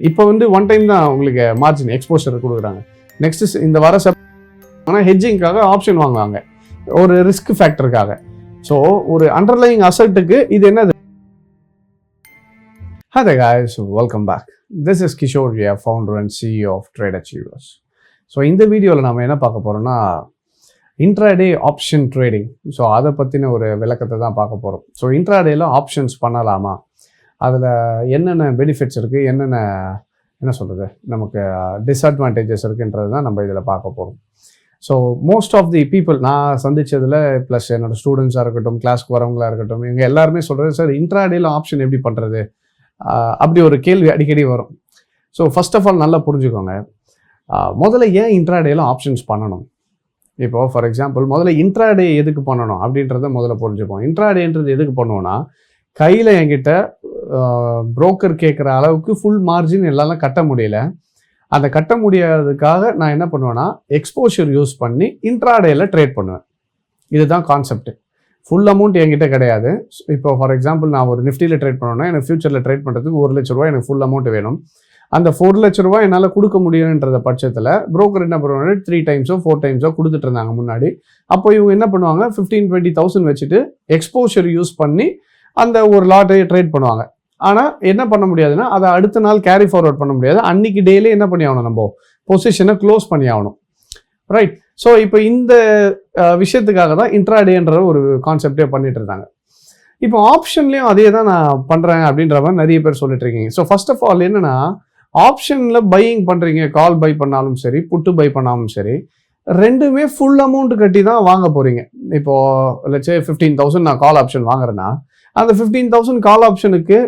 இப்போ வந்து one time தான் உங்களுக்கு மார்ஜின் எக்ஸ்போஷர் கொடுக்குறாங்க. நெக்ஸ்ட் இந்த வர ஆனால் ஹெட்ஜிங்காக ஆப்ஷன் வாங்குவாங்க ஒரு ரிஸ்க் ஃபேக்டருக்காக. ஸோ ஒரு அண்டர்லைங் அசட்டுக்கு இது என்னது? Hi there guys, welcome back. This is Kishore, founder and CEO of Trade Achievers. So இந்த வீடியோவில் நம்ம என்ன பார்க்க போகிறோம்னா இன்ட்ராடே ஆப்ஷன் ட்ரேடிங். ஸோ அதை பற்றின ஒரு விளக்கத்தை தான் பார்க்க போகிறோம். ஸோ இன்ட்ராடேயில் ஆப்ஷன்ஸ் பண்ணலாமா, அதில் என்னென்ன பெனிஃபிட்ஸ் இருக்குது, என்ன சொல்கிறது நமக்கு டிஸ்அட்வான்டேஜஸ் இருக்குன்றது தான் நம்ம இதில் பார்க்க போகிறோம். So most of the people நான் சந்தித்ததில் ப்ளஸ் என்னோடய ஸ்டூடெண்ட்ஸாக இருக்கட்டும், கிளாஸ்க்கு வரவங்களாக இருக்கட்டும், இவங்க எல்லாருமே சொல்கிறது, சார் இன்ட்ராடேயில் ஆப்ஷன் எப்படி பண்ணுறது, அப்படி ஒரு கேள்வி அடிக்கடி வரும். ஸோ ஃபர்ஸ்ட் ஆஃப் ஆல் நல்லா புரிஞ்சுக்கோங்க, முதல்ல ஏன் இன்ட்ராடேயில் ஆப்ஷன்ஸ் பண்ணணும். இப்போது ஃபார் எக்ஸாம்பிள் முதல்ல இன்ட்ராடே எதுக்கு பண்ணணும் அப்படின்றத முதல்ல புரிஞ்சுப்போம். இன்ட்ராடேன்றது எதுக்கு பண்ணுவோன்னா, கையில் என்கிட்ட புரோக்கர் கேட்குற அளவுக்கு ஃபுல் மார்ஜின் எல்லாம் கட்ட முடியல. அந்த கட்ட முடியாததுக்காக நான் என்ன பண்ணுவேன்னா எக்ஸ்போஷர் யூஸ் பண்ணி இன்ட்ராடேயில் ட்ரேட் பண்ணுவேன். இதுதான் கான்செப்ட். ஃபுல் அமௌண்ட் என்கிட்ட கிடையாது. இப்போ ஃபார் எக்ஸாம்பிள் நான் ஒரு நிஃப்டியில் ட்ரேட் பண்ணோன்னா எனக்கு ஃபியூச்சரில் ட்ரேட் பண்ணுறதுக்கு 1 லட்ச ரூபா எனக்கு ஃபுல் அமௌண்ட் வேணும். அந்த 4 லட்ச ரூபா என்னால் கொடுக்க முடியுன்ற பட்சத்தில் புரோக்கர் என்ன பண்ணுவாங்க, 3 டைம்ஸோ 4 டைம்ஸோ கொடுத்துட்டு இருந்தாங்க முன்னாடி. அப்போ இவங்க என்ன பண்ணுவாங்க, 15-20,000 வச்சுட்டு எக்ஸ்போஷர் யூஸ் பண்ணி அந்த ஒரு லாட்டை ட்ரேட் பண்ணுவாங்க. ஆனால் என்ன பண்ண முடியாதுன்னா அதை அடுத்த நாள் கேரி ஃபார்வர்ட் பண்ண முடியாது. அன்னைக்கு டெய்லி என்ன பண்ணி ஆகணும், நம்ம பொசிஷனை க்ளோஸ் பண்ணி ஆகணும், ரைட்? ஸோ இப்போ இந்த விஷயத்துக்காக தான் இன்ட்ராடேன்ற ஒரு கான்செப்டே பண்ணிட்டு இருந்தாங்க. இப்போ ஆப்ஷன்லேயும் அதே தான் நான் பண்ணுறேன் அப்படின்ற மாதிரி நிறைய பேர் சொல்லிட்டு இருக்கீங்க. ஸோ ஃபர்ஸ்ட் ஆஃப் ஆல் என்னன்னா, ஆப்ஷனில் பையிங் பண்ணுறீங்க, கால் பை பண்ணாலும் சரி, புட்டு பை பண்ணாலும் சரி, ரெண்டுமே ஃபுல் அமௌண்ட் கட்டி தான் வாங்க போகிறீங்க. இப்போது லட்சே 15,000 நான் கால் ஆப்ஷன் வாங்குறேன்னா, அந்த 15,000 கால் ஆப்ஷனுக்கு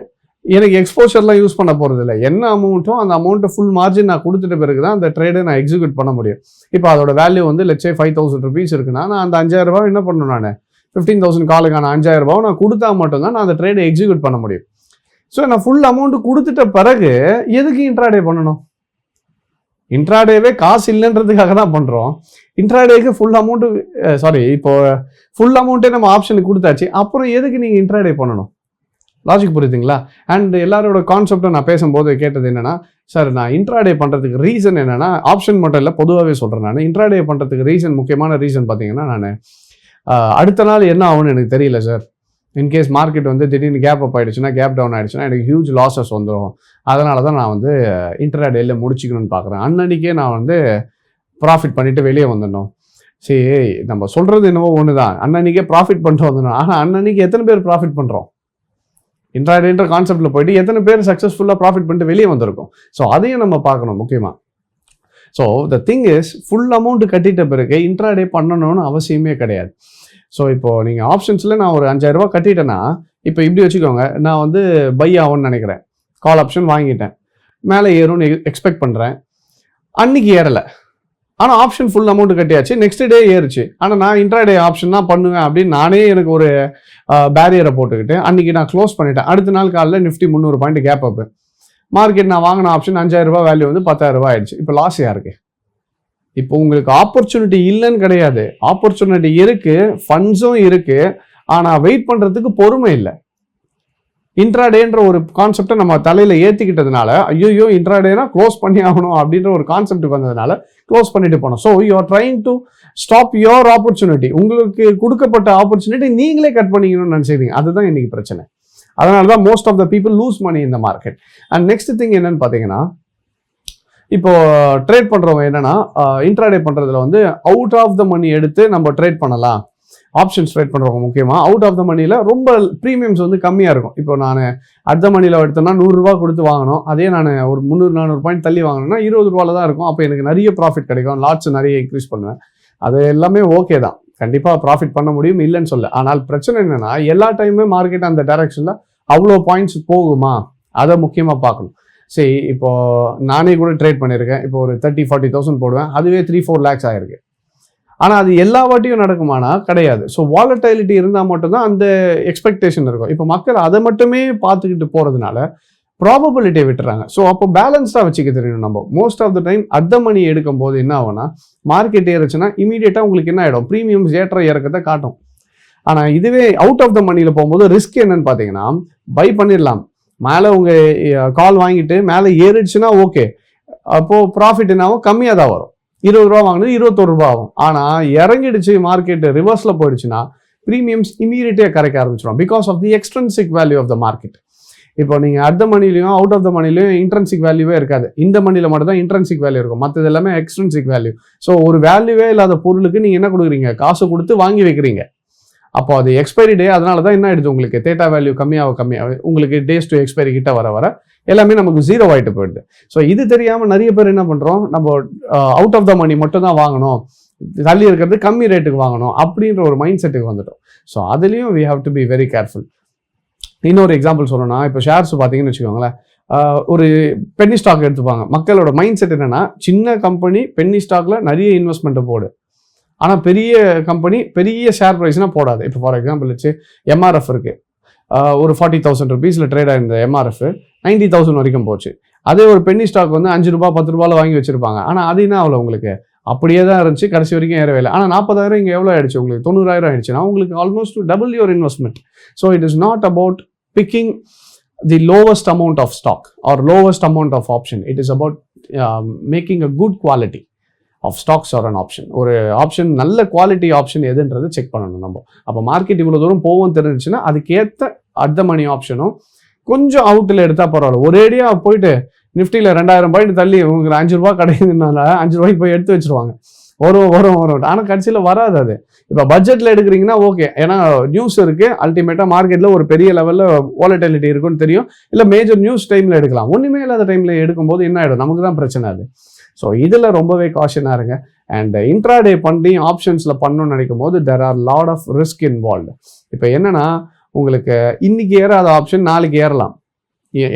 எனக்கு எக்ஸ்போஷர்லாம் யூஸ் பண்ண போகிறது இல்லை. என்ன அமௌண்ட்டோ அந்த அமௌண்ட்டை ஃபுல் மார்ஜின் நான் கொடுத்துட்ட பிறகு தான் அந்த ட்ரேடை நான் எக்ஸிக்யூட் பண்ண முடியும். இப்போ அதோட வேல்யூ வந்து லட்சே 5,000 rupees இருக்குன்னா, நான் அந்த 5,000 ரூபா என்ன பண்ணணும், நான் 15,000 காலுக்கான 5,000 ரூபாவை நான் கொடுத்தா மட்டும்தான் நான் அந்த ட்ரேடை எக்ஸிக்யூட் பண்ண முடியும். ஸோ நான் ஃபுல் அமௌண்ட்டு கொடுத்துட்ட பிறகு எதுக்கு இன்ட்ராடே பண்ணணும்? இன்ட்ராடேவே காசு இல்லைன்றதுக்காக தான் பண்ணுறோம். இன்ட்ராடேக்கு ஃபுல் அமௌண்ட்டு இப்போ ஃபுல் அமௌண்ட்டே நம்ம ஆப்ஷனுக்கு கொடுத்தாச்சு, அப்புறம் எதுக்கு நீங்கள் இன்ட்ராடே பண்ணணும்? லாஜிக் புரியுதுங்களா? அண்ட் எல்லாரோட கான்செப்டை நான் பேசும்போது கேட்டது என்னென்னா, சார் நான் இன்ட்ராடே பண்ணுறதுக்கு ரீசன் என்னென்னா, ஆப்ஷன் மட்டும் இல்லை பொதுவாகவே சொல்கிறேன், நான் இன்ட்ராடே பண்ணுறதுக்கு ரீசன், முக்கியமான ரீசன் பார்த்தீங்கன்னா, நான் அடுத்த நாள் என்ன ஆகும்னு எனக்கு தெரியல சார். இன்கேஸ் மார்க்கெட் வந்து திடீர்னு கேப் அப் ஆகிடுச்சுன்னா, கேப் டவுன் ஆகிடுச்சுன்னா எனக்கு ஹியூஜ் லாஸஸ் வந்துடும். அதனால தான் நான் வந்து இன்ட்ராடேயில் முடிச்சிக்கணும்னு பார்க்குறேன். அன்னன்னைக்கே நான் வந்து ப்ராஃபிட் பண்ணிவிட்டு வெளியே வந்துடணும். சரி, நம்ம சொல்கிறது என்னவோ ஒன்று தான், அன்னன்னைக்கே ப்ராஃபிட் பண்ணிட்டு வந்துடணும். ஆனால் அன்னன்னைக்கு எத்தனை பேர் ப்ராஃபிட் பண்ணுறோம்? இன்ட்ராடேன்ற கான்செப்டில் போயிட்டு எத்தனை பேர் சக்ஸஸ்ஃபுல்லாக ப்ராஃபிட் பண்ணிட்டு வெளியே வந்திருக்கோம்? ஸோ அதையும் நம்ம பார்க்கணும் முக்கியமாக. So the thing is, full amount கட்டிட்ட பிறகு இன்ட்ராடே பண்ணணும்னு அவசியமே கிடையாது. ஸோ இப்போது நீங்கள் ஆப்ஷன்ஸில் நான் ஒரு 5,000 ரூபா கட்டிட்டேன்னா, இப்போ இப்படி வச்சுக்கோங்க, நான் வந்து பை ஆகும்னு நினைக்கிறேன், கால் ஆப்ஷன் வாங்கிட்டேன், மேலே ஏறும்னு எக்ஸ்பெக்ட் பண்ணுறேன், அன்னைக்கு ஏறலை. ஆனால் ஆப்ஷன் ஃபுல் அமௌண்ட் கட்டியாச்சு, நெக்ஸ்ட் டே ஏறுச்சு. ஆனால் நான் இன்ட்ராடே ஆப்ஷன் தான் பண்ணுவேன் அப்படின்னு நானே எனக்கு ஒரு பேரியரை போட்டுக்கிட்டு அன்றைக்கி நான் க்ளோஸ் பண்ணிட்டேன். அடுத்த நாள் காலையில் Nifty 300 point gap up, market நான் வாங்கின ஆப்ஷன் 5,000 ரூபா வேல்யூ வந்து 10,000 ரூபா ஆயிடுச்சு. இப்போ லாஸ் யாருக்கு? இப்போ உங்களுக்கு ஆப்பர்ச்சுனிட்டி இல்லைன்னு கிடையாது, ஆப்பர்ச்சுனிட்டி இருக்குது, ஃபண்ட்ஸும் இருக்குது, ஆனால் வெயிட் பண்ணுறதுக்கு பொறுமை இல்லை. இன்ட்ராடேன்ற ஒரு கான்செப்டை நம்ம தலையில் ஏற்றிக்கிட்டதுனால, ஐயோ இன்ட்ராடேனா க்ளோஸ் பண்ணி ஆகணும் அப்படின்ற ஒரு கான்செப்ட் வந்ததுனால க்ளோஸ் பண்ணிட்டு போனோம். So you are trying to stop your opportunity. உங்களுக்கு கொடுக்கப்பட்ட ஆப்பர்ச்சுனிட்டி நீங்களே கட் பண்ணிக்கணும்னு நினச்சிக்கிறீங்க. அதுதான் இன்னைக்கு பிரச்சனை. அதனால தான் most of the people lose money இந்த மார்க்கெட். அண்ட் நெக்ஸ்ட் திங் என்னன்னு பார்த்தீங்கன்னா, இப்போ ட்ரேட் பண்ணுறவங்க என்னன்னா, இன்ட்ராடே பண்ணுறதுல வந்து அவுட் ஆஃப் த மணி எடுத்து நம்ம ட்ரேட் பண்ணலாம். ஆப்ஷன்ஸ் ட்ரேட் பண்ணுறவங்க முக்கியமாக அவுட் ஆஃப் த மணியில் ரொம்ப ப்ரீமியம்ஸ் வந்து கம்மியாக இருக்கும். இப்போ நான் அட் த மணியில் எடுத்தோம்னா 100 ரூபா கொடுத்து வாங்கணும், அதே நான் ஒரு 300-400 பாயிண்ட் தள்ளி வாங்கினேன்னா 20 ரூபாவில் தான் இருக்கும். அப்போ எனக்கு நிறைய ப்ராஃபிட் கிடைக்கும், லாட்ஸ் நிறைய இன்க்ரீஸ் பண்ணுவேன். அது எல்லாமே ஓகே தான், கண்டிப்பாக ப்ராஃபிட் பண்ண முடியும், இல்லைன்னு சொல்ல. ஆனால் பிரச்சனை என்னென்னா, எல்லா டைமுமே மார்க்கெட் அந்த டைரக்ஷனில் அவ்வளோ பாயிண்ட்ஸ் போகுமா, அதை முக்கியமாக பார்க்கணும். சரி, இப்போது நானே கூட ட்ரேட் பண்ணியிருக்கேன். இப்போ ஒரு 30-40,000 போடுவேன், அதுவே 3-4 lakhs ஆகிருக்கு. ஆனால் அது எல்லா வாட்டியும் நடக்குமானா கிடையாது. ஸோ வாலடைலிட்டி இருந்தால் மட்டும்தான் அந்த எக்ஸ்பெக்டேஷன் இருக்கும். இப்போ மக்கள் அதை மட்டுமே பார்த்துக்கிட்டு போகிறதுனால ப்ராபபிலிட்டியை விட்டுறாங்க. ஸோ அப்போ பேலன்ஸ்டாக வச்சுக்க தெரியணும். நம்ம most of the time at the money எடுக்கும் போது என்ன ஆகும்னா, மார்க்கெட் ஏறுச்சுன்னா இமீடியட்டாக உங்களுக்கு என்ன ஆகிடும், ப்ரீமியம்ஸ் ஏற்ற இறக்கத்தை காட்டும். ஆனால் இதுவே அவுட் ஆஃப் த மணியில் போகும்போது ரிஸ்க் என்னன்னு பார்த்தீங்கன்னா, பை பண்ணிடலாம், மேலே உங்கள் கால் வாங்கிட்டு மேலே ஏறிடுச்சுன்னா ஓகே, அப்போது ப்ராஃபிட் என்னாகும், கம்மியாக தான் வரும். 20 ரூபா வாங்கினது 21 ரூபா ஆகும். ஆனால் இறங்கிடுச்சு மார்க்கெட்டு ரிவர்ஸில் போயிடுச்சுன்னா ப்ரீமியம்ஸ் இமீடியட்டாக கரைக்க ஆரம்பிச்சிடும் because of the extrinsic value of the market. இப்போ நீங்கள் அட் த மணிலையும் அவுட் ஆஃப் த மணிலையும் இன்ட்ரென்சிக் வேல்யூவே இருக்காது. இந்த மணியில் மட்டும் தான் இன்ட்ரென்சிக் வேல்யூ இருக்கும், மற்றது எல்லாமே எக்ஸ்ட்ரென்சிக் வேல்யூ. ஸோ ஒரு வேல்யூவே இல்லாத பொருளுக்கு நீங்கள் என்ன கொடுக்குறீங்க, காசு கொடுத்து வாங்கி வைக்கிறீங்க. அப்போ அது எக்ஸ்பைரி டே, அதனால தான் என்ன ஆயிடுது, உங்களுக்கு தேட்டா வேல்யூ கம்மியாக உங்களுக்கு டேஸ் டு எக்ஸ்பைரி கிட்ட வர எல்லாமே நமக்கு ஜீரோ ஆகிட்டு போயிடுது. ஸோ இது தெரியாமல் நிறைய பேர் என்ன பண்ணுறோம், நம்ம அவுட் ஆஃப் த மணி மட்டும் தான் வாங்கணும், தள்ளி இருக்கிறது கம்மி ரேட்டுக்கு வாங்கணும் அப்படின்ற ஒரு மைண்ட் செட்டுக்கு வந்துட்டோம். ஸோ அதுலேயும் we have to be very careful. இன்னொரு எக்ஸாம்பிள் சொல்லணும்னா, இப்போ ஷேர்ஸ் பார்த்தீங்கன்னு வச்சுக்கோங்களேன், ஒரு பென்னி ஸ்டாக் எடுத்துப்பாங்க. மக்களோட மைண்ட் செட் என்னன்னா, சின்ன கம்பெனி பென்னி ஸ்டாக்ல நிறைய இன்வெஸ்ட்மெண்ட்டை போடு, ஆனால் பெரிய கம்பெனி பெரிய ஷேர் ப்ரைஸ்னால் போடாது. இப்போ ஃபார் எக்ஸாம்பிள் வச்சு எம்ஆர்எஃப் இருக்குது, ஒரு 40,000 rupees ட்ரேட் ஆயிருந்த எம்ஆர்எஃப் 90,000 வரைக்கும் போச்சு. அதே ஒரு பென்னி ஸ்டாக் வந்து 5 ரூபா 10 ரூபாயில் வாங்கி வச்சிருப்பாங்க. ஆனால் அது என்ன ஆகல, உங்களுக்கு அப்படியே தான் இருந்துச்சு, கடைசி வரைக்கும் ஏறவே இல்லை. ஆனால் 40,000 இங்கே எவ்வளோ ஆயிடுச்சு, உங்களுக்கு 90,000 ஆயிடுச்சுன்னா உங்களுக்கு almost double your investment. So it is not about picking the lowest amount of stock or lowest amount of option. It is about making a good quality of stocks or an option. ஒரு option நல்ல quality option எதுன்றது check பண்ணணும் நம்ம. அப்போ market இவ்வளோ தூரம் போகும் தெரிஞ்சுன்னா அதுக்கேற்ற அட் மணி ஆப்ஷனும் கொஞ்சம் அவுட்டில் எடுத்தால் பரவாயில்ல. ஒரேடியாக போயிட்டு நிஃப்டியில் 2000 பாயிண்ட் தள்ளி உங்களுக்கு 5 ரூபா கிடைக்குதுனால 5 ரூபாய்க்கு போய் எடுத்து வச்சுருவாங்க, வரும். ஆனால் கடைசியில் வராது அது. இப்போ பட்ஜெட்டில் எடுக்கிறீங்கன்னா ஓகே, ஏன்னா நியூஸ் இருக்குது, அல்டிமேட்டாக மார்க்கெட்டில் ஒரு பெரிய லெவலில் வாலட்டிலிட்டி இருக்குன்னு தெரியும், இல்லை மேஜர் நியூஸ் டைமில் எடுக்கலாம். ஒன்றுமே இல்லாத டைமில் எடுக்கும்போது என்ன ஆகிடும், நமக்கு தான் பிரச்சனை அது. ஸோ இதில் ரொம்பவே காஷனாக இருங்க. அண்ட் இன்ட்ராடே பண்ணி ஆப்ஷன்ஸில் பண்ணணும்னு நினைக்கும் போது there are lot of risk involved. இப்போ என்னன்னா, உங்களுக்கு இன்னைக்கு ஏறாத ஆப்ஷன் நாளைக்கு ஏறலாம்.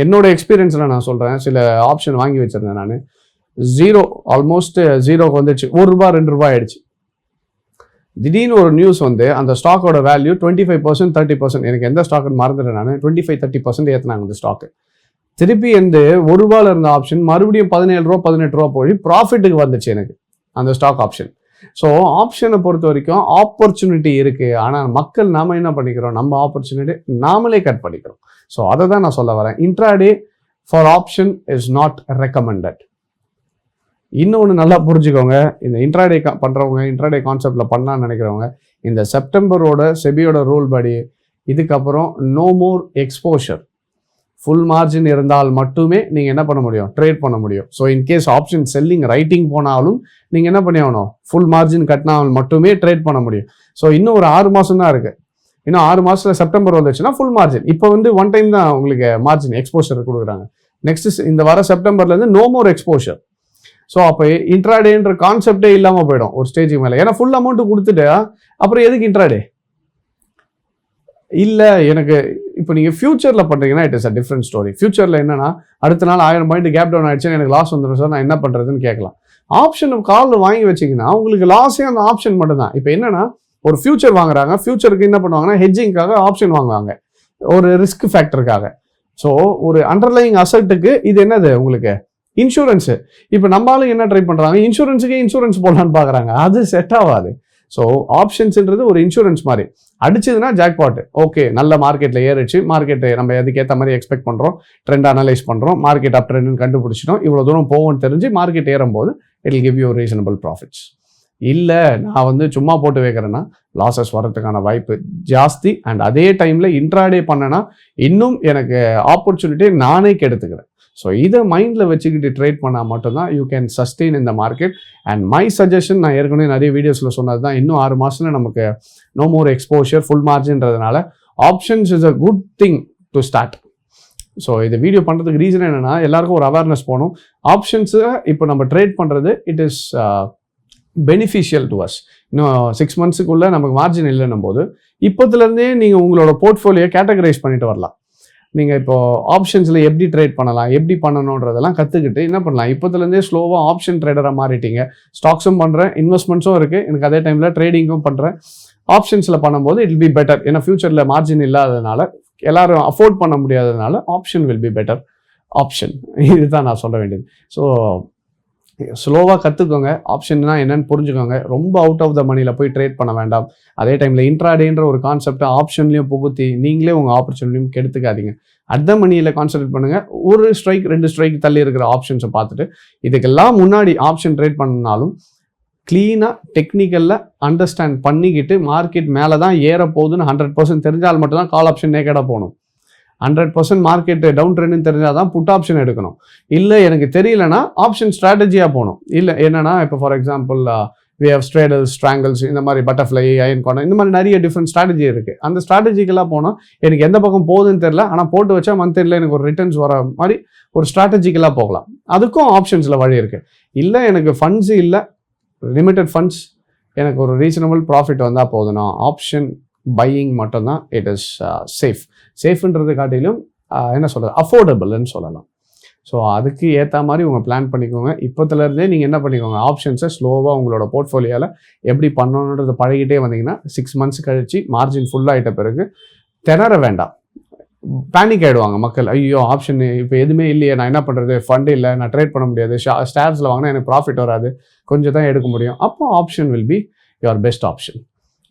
என்னோட எக்ஸ்பீரியன்ஸில் நான் சொல்கிறேன், சில ஆப்ஷன் வாங்கி வச்சிருந்தேன் நான், ஆல்மோஸ்ட் ஜீரோக்கு வந்துடுச்சு, 1 ரூபா 2 ரூபாய் ஆயிடுச்சு. திடீர்னு ஒரு நியூஸ் வந்து அந்த ஸ்டாக்கோட வேல்யூ 25% 30%, எனக்கு எந்த ஸ்டாக்குன்னு மறந்துட்டேன் நான், 25-30% ஏற்றினாங்க அந்த ஸ்டாக்கு. திருப்பி இந்த 1 ரூபாயில் இருந்த ஆப்ஷன் மறுபடியும் 17 ரூபா 18 ரூபா போய் ப்ராஃபிட்டுக்கு வந்துச்சு எனக்கு அந்த ஸ்டாக் ஆப்ஷன். ஸோ ஆப்ஷனை பொறுத்த வரைக்கும் ஆப்பர்ச்சுனிட்டி இருக்குது, ஆனால் மக்கள் நாம என்ன பண்ணிக்கிறோம், நம்ம ஆப்பர்ச்சுனிட்டி நாமளே கட் பண்ணிக்கிறோம். ஸோ அதை தான் நான் சொல்ல வரேன். Intraday for option is not recommended. இன்னொன்று நல்லா புரிஞ்சுக்கோங்க, இந்த இன்ட்ராடே பண்ணுறவங்க, இன்ட்ராடே கான்செப்டில் பண்ணலான்னு நினைக்கிறவங்க, இந்த செப்டம்பரோட செபியோட ரூல் படி இதுக்கப்புறம் no more exposure. Full margin இருந்தால் மட்டுமே நீங்கள் என்ன பண்ண முடியும், ட்ரேட் பண்ண முடியும். So in case option selling writing போனாலும் நீங்கள் என்ன பண்ணி ஆகணும், ஃபுல் மார்ஜின் கட்டினால் மட்டுமே ட்ரேட் பண்ண முடியும். ஸோ இன்னும் ஒரு 6 மாதம் தான் இருக்குது. இன்னும் 6 மாதத்தில் செப்டம்பர் வந்துச்சுன்னா ஃபுல் மார்ஜின். இப்போ வந்து ஒன் டைம் தான் உங்களுக்கு மார்ஜின் எக்ஸ்போஷர் கொடுக்குறாங்க. நெக்ஸ்ட் இந்த வர செப்டம்பர்லேருந்து நோ மோர் எக்ஸ்போஷர். ஸோ அப்போ இன்ட்ராடேன்ற கான்செப்டே இல்லாமல் போயிடும் ஒரு ஸ்டேஜுக்கு மேலே. ஏன்னா ஃபுல் அமௌண்ட்டு கொடுத்துட்டு அப்புறம் எதுக்கு இன்ட்ராடே இல்லை. எனக்கு இப்போ நீங்கள் ஃபியூச்சரில் பண்ணுறீங்கன்னா it is a different story. ஃபியூச்சரில் என்னன்னா, அடுத்த நாள் 1000 பாயிண்ட் கேப் டவுன் ஆயிடுச்சுன்னா எனக்கு லாஸ் வந்துடும் சார், நான் என்ன பண்ணுறதுன்னு கேட்கலாம். ஆப்ஷன் காலில் வாங்கி வச்சிங்கன்னா உங்களுக்கு லாஸே அந்த ஆப்ஷன் மட்டும் தான். இப்போ என்னன்னா, ஒரு ஃபியூச்சர் வாங்குறாங்க, ஃபியூச்சருக்கு என்ன பண்ணுவாங்கன்னா ஹெட்ஜிங்காக ஆப்ஷன் வாங்குவாங்க, ஒரு ரிஸ்க் ஃபேக்டருக்காக. ஸோ ஒரு அண்டர்லைங் அசட்டுக்கு இது என்னது, உங்களுக்கு இன்சூரன்ஸு. இப்போ நம்மளாலும் என்ன ட்ரை பண்ணுறாங்க, இன்சூரன்ஸுக்கே இன்சூரன்ஸ் போடலான்னு பார்க்குறாங்க, அது செட் ஆகாது. ஸோ ஆப்ஷன்ஸ்ன்றது ஒரு இன்சூரன்ஸ் மாதிரி. அடிச்சதுன்னா ஜாக்பாட், ஓகே நல்ல மார்க்கெட்டில் ஏறிச்சு, மார்க்கெட்டு நம்ம அதுக்கேற்ற மாதிரி எக்ஸ்பெக்ட் பண்ணுறோம், ட்ரெண்ட் அனலைஸ் பண்ணுறோம், மார்க்கெட் அப் ட்ரெண்ட்னு கண்டுபிடிச்சிட்டோம், இவ்வளோ தூரம் போகும்னு தெரிஞ்சு மார்க்கெட் ஏறும்போது it will give you reasonable profits. இல்லை நான் வந்து சும்மா போட்டு வைக்கிறேன்னா லாஸஸ் வரதுக்கான வாய்ப்பு ஜாஸ்தி. அண்ட் அதே டைமில் இன்ட்ராடே பண்ணேன்னா இன்னும் எனக்கு ஆப்பர்ச்சுனிட்டியை நானே கெடுத்துக்கிறேன். ஸோ இதை மைண்டில் வச்சுக்கிட்டு ட்ரேட் பண்ணால் மட்டும்தான் யூ கேன் சஸ்டெயின் இந்த மார்க்கெட். அண்ட் மை சஜஷன், நான் ஏற்கனவே நிறைய வீடியோஸில் சொன்னது தான், இன்னும் 6 மாதத்தில் நமக்கு நோ மோர் எக்ஸ்போஷர், ஃபுல் மார்ஜின்றதுனால options is a good thing to start. So இந்த வீடியோ பண்ணுறதுக்கு ரீசன் என்னென்னா, எல்லாருக்கும் ஒரு அவேர்னஸ் போகணும். ஆப்ஷன்ஸை இப்போ நம்ம ட்ரேட் பண்ணுறது it is beneficial to us. இன்னும் 6 மந்த்ஸுக்குள்ளே நமக்கு மார்ஜின் இல்லைன்னும் போது இப்போத்துலேருந்தே நீங்கள் உங்களோட போர்ட்ஃபோலியோ கேட்டகரைஸ் பண்ணிட்டு வரலாம். நீங்கள் இப்போ ஆப்ஷன்ஸில் எப்படி ட்ரேட் பண்ணலாம், எப்படி பண்ணணுன்றதெல்லாம் கற்றுக்கிட்டு என்ன பண்ணலாம், இப்போத்துலேருந்தே ஸ்லோவாக ஆப்ஷன் ட்ரேடராக மாறிட்டீங்க. ஸ்டாக்ஸும் பண்ணுறேன், இன்வெஸ்ட்மெண்ட்ஸும் இருக்குது எனக்கு, அதே டைமில் ட்ரேடிங்கும் பண்ணுறேன். ஆப்ஷன்ஸில் பண்ணும்போது இட் வில் பி பெட்டர். ஏன்னா ஃபியூச்சரில் மார்ஜின் இல்லாததுனால, எல்லாரும் அஃபோர்ட் பண்ண முடியாததுனால option will be better option. இதுதான் நான் சொல்ல வேண்டியது. ஸோ ஸ்லோவாக கற்றுக்கோங்க, ஆப்ஷன்னா என்னென்னு புரிஞ்சுக்கோங்க. ரொம்ப அவுட் ஆஃப் த மணியில் போய் ட்ரேட் பண்ண வேண்டாம். அதே டைமில் இன்ட்ராடேன்ற ஒரு கான்செப்டை ஆப்ஷன்லேயும் புகுத்தி நீங்களே உங்கள் ஆப்பர்ச்சுனிட்டியும் கெடுத்துக்காதீங்க. அட் த மணியில் கான்சன்ட்ரேட் பண்ணுங்கள். ஒரு ஸ்ட்ரைக் 2 ஸ்ட்ரைக் தள்ளி இருக்கிற ஆப்ஷன்ஸை பார்த்துட்டு, இதுக்கெல்லாம் முன்னாடி ஆப்ஷன் ட்ரேட் பண்ணாலும் க்ளீனாக டெக்னிக்கலில் அண்டர்ஸ்டாண்ட் பண்ணிக்கிட்டு மார்க்கெட் மேலே தான் ஏற போகுதுன்னு 100% தெரிஞ்சால் மட்டும்தான் கால் ஆப்ஷன் நேக்கடாக போகணும். 100% மார்க்கெட் டவுன் ட்ரெண்டுன்னு தெரிஞ்சால் தான் புட் ஆப்ஷன் எடுக்கணும். இல்லை எனக்கு தெரியலனா ஆப்ஷன் ஸ்ட்ராட்டஜியாக போகணும். இல்லை என்னன்னா இப்போ ஃபார் எக்ஸாம்பிள் வி ஹவ் ஸ்ட்ரேடல்ஸ், ஸ்ட்ராங்கிள்ஸ், இந்த மாதிரி பட்டர்ஃப்ளை, அயன் கார்னர், இந்த மாதிரி நிறைய டிஃப்ரெண்ட் ஸ்ட்ராட்டஜி இருக்குது. அந்த ஸ்ட்ராட்டஜிக்கெல்லாம் போனால் எனக்கு எந்த பக்கம் போகுதுன்னு தெரியல, ஆனால் போட்டு வச்சா மந்த்லியில் எனக்கு ஒரு ரிட்டர்ன்ஸ் வர மாதிரி ஒரு ஸ்ட்ராட்டஜிக்கலாக போகலாம். அதுக்கும் ஆப்ஷன்ஸில் வழி இருக்குது. இல்லை எனக்கு ஃபண்ட்ஸு இல்லை, லிமிட்டட் ஃபண்ட்ஸ், எனக்கு ஒரு ரீசனபிள் ப்ராஃபிட் வந்தால் போதுனா ஆப்ஷன் பையிங் மட்டும்தான் இட் இஸ் சேஃப்ன்றது காட்டிலும் என்ன சொல்கிறது, அஃபோர்டபுள்னு சொல்லலாம். ஸோ அதுக்கு ஏற்ற மாதிரி உங்கள் பிளான் பண்ணிக்கோங்க. இப்போத்துலேருந்தே நீங்கள் என்ன பண்ணிக்கோங்க, ஆப்ஷன்ஸை ஸ்லோவாக உங்களோட போர்ட்ஃபோலியோவில் எப்படி பண்ணணுன்றதை பழகிட்டே வந்தீங்கன்னா 6 months கழிச்சு மார்ஜின் ஃபுல்லாகிட்ட பிறகு திணற வேண்டாம். பேனிக் ஆகிடுவாங்க மக்கள். ஐயோ ஆப்ஷன் இப்போ எதுவுமே இல்லையே, நான் என்ன பண்ணுறது, ஃபண்ட் இல்லை, நான் ட்ரேட் பண்ண முடியாது, ஸ்டார்ஸில் வாங்கினா எனக்கு ப்ராஃபிட் வராது, கொஞ்சம் தான் எடுக்க முடியும். அப்போ option will be your best option.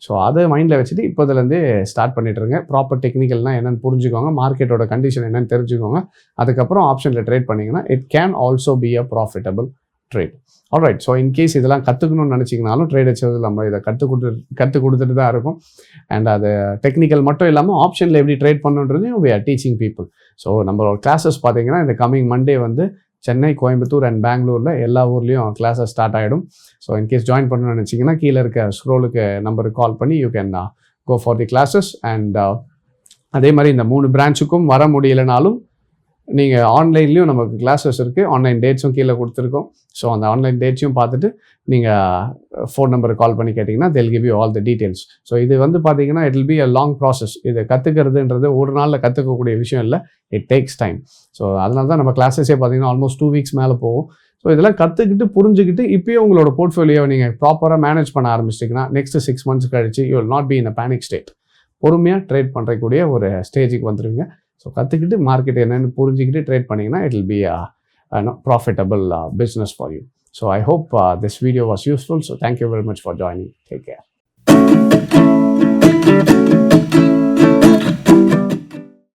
So அதை மைண்டில் வச்சுட்டு இப்போதுலேருந்தே ஸ்டார்ட் பண்ணிட்டுருங்க. ப்ராப்பர் டெக்னிக்கல்னால் என்னென்னு புரிஞ்சுக்கோங்க, மார்க்கெட்டோட கண்டிஷன் என்னென்னு தெரிஞ்சுக்கோங்க. அதுக்கப்புறம் ஆப்ஷனில் ட்ரேட் பண்ணிங்கன்னா it can also be a profitable trade. Alright. So in case இதெல்லாம் கற்றுக்கணும்னு நினச்சிங்கனாலும் ட்ரேடர்ஸ் நம்ம இதை கற்றுக் கொடுத்துட்டு தான் இருக்கும். அண்ட் அது டெக்னிக்கல் மட்டும் இல்லாமல் ஆப்ஷனில் எப்படி ட்ரேட் பண்ணுன்றதையும் we are teaching people. So நம்மளோட கிளாஸஸ் பார்த்தீங்கன்னா இந்த கம்மிங் மண்டே வந்து சென்னை, கோயம்புத்தூர் அண்ட் பெங்களூரில் எல்லா ஊர்லேயும் கிளாஸஸ் ஸ்டார்ட் ஆகிடும். ஸோ இன்கேஸ் ஜாயின் பண்ணணும்னு நினச்சிங்கன்னா கீழே இருக்க ஸ்க்ரோலுக்கு நம்பருக்கு கால் பண்ணி you can go for the classes. And அதே மாதிரி இந்த 3 பிரான்ச்சுக்கும் வர முடியலைனாலும் நீங்கள் ஆன்லைன்லேயும் நமக்கு கிளாஸஸ் இருக்குது. ஆன்லைன் டேட்ஸும் கீழே கொடுத்துருக்கோம். ஸோ அந்த ஆன்லைன் டேட்ஸையும் பார்த்துட்டு நீங்கள் ஃபோன் நம்பருக்கு கால் பண்ணி கேட்டிங்கன்னா they'll give you all the details. So இது வந்து பார்த்தீங்கன்னா it will be a long process. இது கற்றுக்கிறதுன்றது ஒரு நாளில் கற்றுக்கக்கூடிய விஷயம் இல்லை, it takes time. ஸோ அதனால தான் நம்ம கிளாஸஸே பார்த்தீங்கன்னா ஆல்மோஸ்ட் 2 weeks மேலே போகும். ஸோ இதெல்லாம் கற்றுக்கிட்டு புரிஞ்சுக்கிட்டு இப்போயே உங்களோட போர்ட்ஃபோலியோவை நீங்கள் ப்ராப்பராக மேனேஜ் பண்ண ஆரம்பிச்சிட்டிங்கன்னா நெக்ஸ்ட் 6 months கழிச்சு you will not be in a panic state. பொறுமையாக ட்ரேட் பண்ணுறக்கூடிய ஒரு ஸ்டேஜுக்கு வந்துடுவீங்க. ஸோ கற்றுக்கிட்டு மார்க்கெட் என்னென்னு புரிஞ்சுக்கிட்டு ட்ரேட் பண்ணிங்கன்னா it will be a profitable business for you. So I hope this video was useful. So thank you very much for joining. Take care.